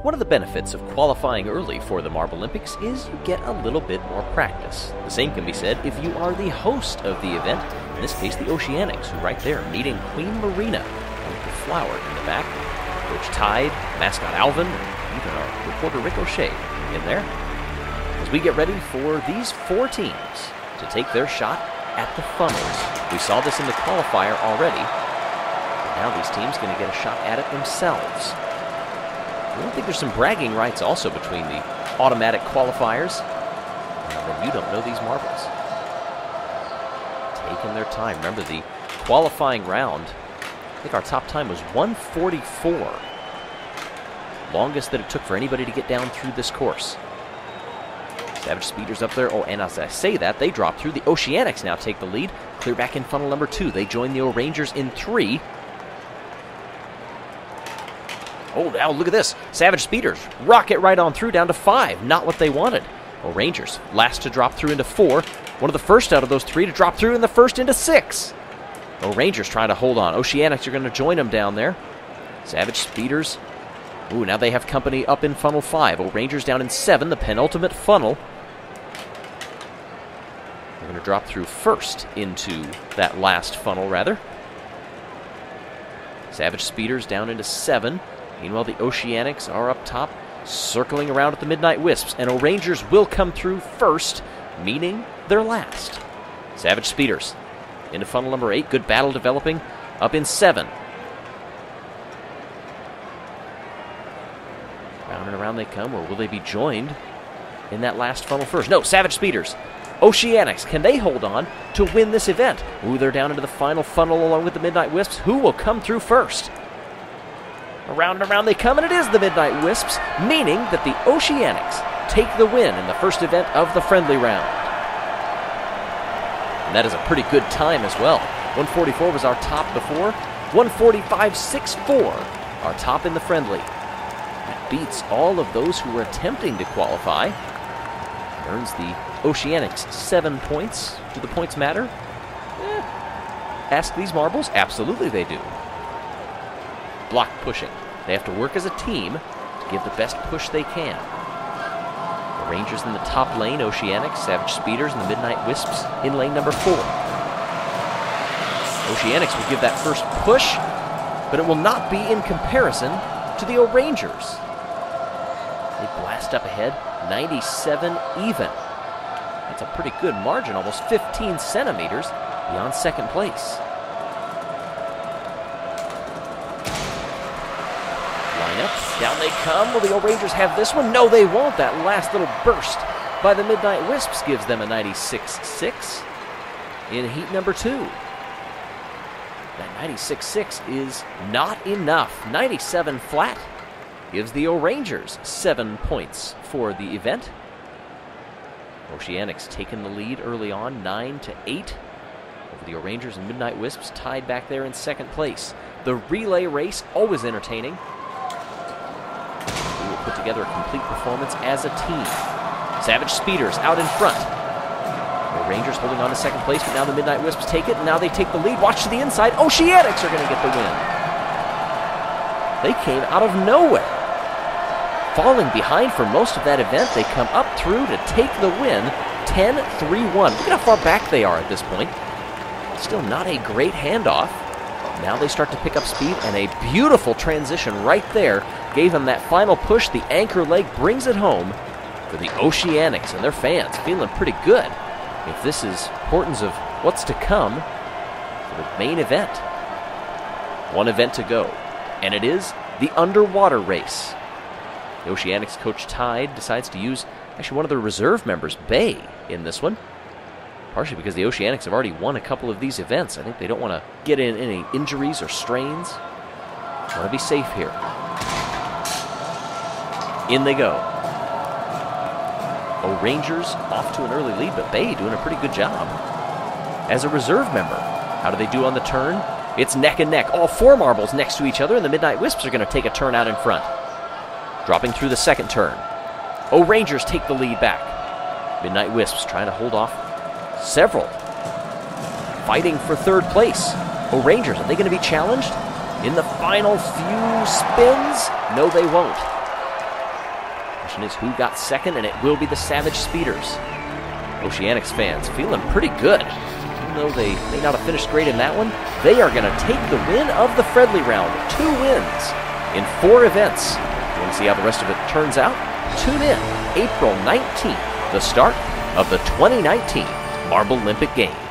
One of the benefits of qualifying early for the Marblelympics is you get a little bit more practice. The same can be said if you are the host of the event, in this case the Oceanics, who right there meeting Queen Marina with the flower in the back. Coach Tide, mascot Alvin, and even our reporter Ricochet in there. As we get ready for these 4 teams to take their shot at the funnels. We saw this in the qualifier already. But now these teams going to get a shot at it themselves. I don't think there's some bragging rights also between the automatic qualifiers. Then you don't know these marbles. Taking their time. Remember the qualifying round, I think our top time was 1:44. Longest that it took for anybody to get down through this course. Savage Speeders up there. Oh, and as I say that, they drop through. The Oceanics now take the lead. Clear back in funnel number 2. They join the O-Rangers in 3. Oh, now look at this. Savage Speeders rocket right on through down to 5. Not what they wanted. O-Rangers last to drop through into 4. One of the first out of those 3 to drop through, and the first into 6. O-Rangers trying to hold on. Oceanics are going to join them down there. Savage Speeders. Ooh, now they have company up in funnel 5. O-Rangers down in 7, the penultimate funnel. They're going to drop through first into that last funnel, rather. Savage Speeders down into 7. Meanwhile, the Oceanics are up top, circling around at the Midnight Wisps. And O-Rangers will come through first, meaning they're last. Savage Speeders into funnel number 8. Good battle developing up in 7. Round and around they come, or will they be joined in that last funnel first? No, Savage Speeders. Oceanics, can they hold on to win this event? Ooh, they're down into the final funnel along with the Midnight Wisps. Who will come through first? Around and around they come, and it is the Midnight Wisps, meaning that the Oceanics take the win in the first event of the friendly round. And that is a pretty good time as well. 1:44 was our top before. 1:45.64, our top in the friendly. That beats all of those who were attempting to qualify. Earns the Oceanics 7 points. Do the points matter? Ask these marbles. Absolutely they do. Block pushing. They have to work as a team to give the best push they can. The Rangers in the top lane, Oceanics, Savage Speeders, and the Midnight Wisps in lane number 4. Oceanics will give that first push, but it will not be in comparison to the O-Rangers. They blast up ahead, 97 even. That's a pretty good margin, almost 15 centimeters beyond second place. Down they come. Will the O-Rangers have this one? No, they won't. That last little burst by the Midnight Wisps gives them a 96.6 in heat number 2. That 96.6 is not enough. 97 flat gives the O-Rangers 7 points for the event. Oceanics taking the lead early on, 9-8 over the O-Rangers, and Midnight Wisps tied back there in second place. The relay race, always entertaining. Put together a complete performance as a team. Savage Speeders out in front. The Rangers holding on to second place, but now the Midnight Wisps take it, and now they take the lead. Watch to the inside. Oceanics are going to get the win. They came out of nowhere. Falling behind for most of that event, they come up through to take the win, 10-3-1. Look at how far back they are at this point. Still not a great handoff. Now they start to pick up speed, and a beautiful transition right there gave them that final push. The anchor leg brings it home for the Oceanics and their fans, feeling pretty good if this is importance of what's to come for the main event. One event to go, and it is the underwater race. The Oceanics coach Tide decides to use actually one of their reserve members, Bay, in this one. Partially because the Oceanics have already won a couple of these events. I think they don't want to get in any injuries or strains. Want to be safe here. In they go. O-Rangers off to an early lead, but Bay doing a pretty good job as a reserve member. How do they do on the turn? It's neck and neck. All 4 marbles next to each other, and the Midnight Wisps are going to take a turn out in front. Dropping through the second turn. O-Rangers take the lead back. Midnight Wisps trying to hold off several. Fighting for third place. O-Rangers, are they going to be challenged in the final few spins? No, they won't. question is who got second, and it will be the Savage Speeders. Oceanics fans feeling pretty good. Even though they may not have finished great in that one, they are going to take the win of the friendly round. 2 wins in 4 events. If you want to see how the rest of it turns out, tune in April 19th, the start of the 2019 Marble Olympic Games.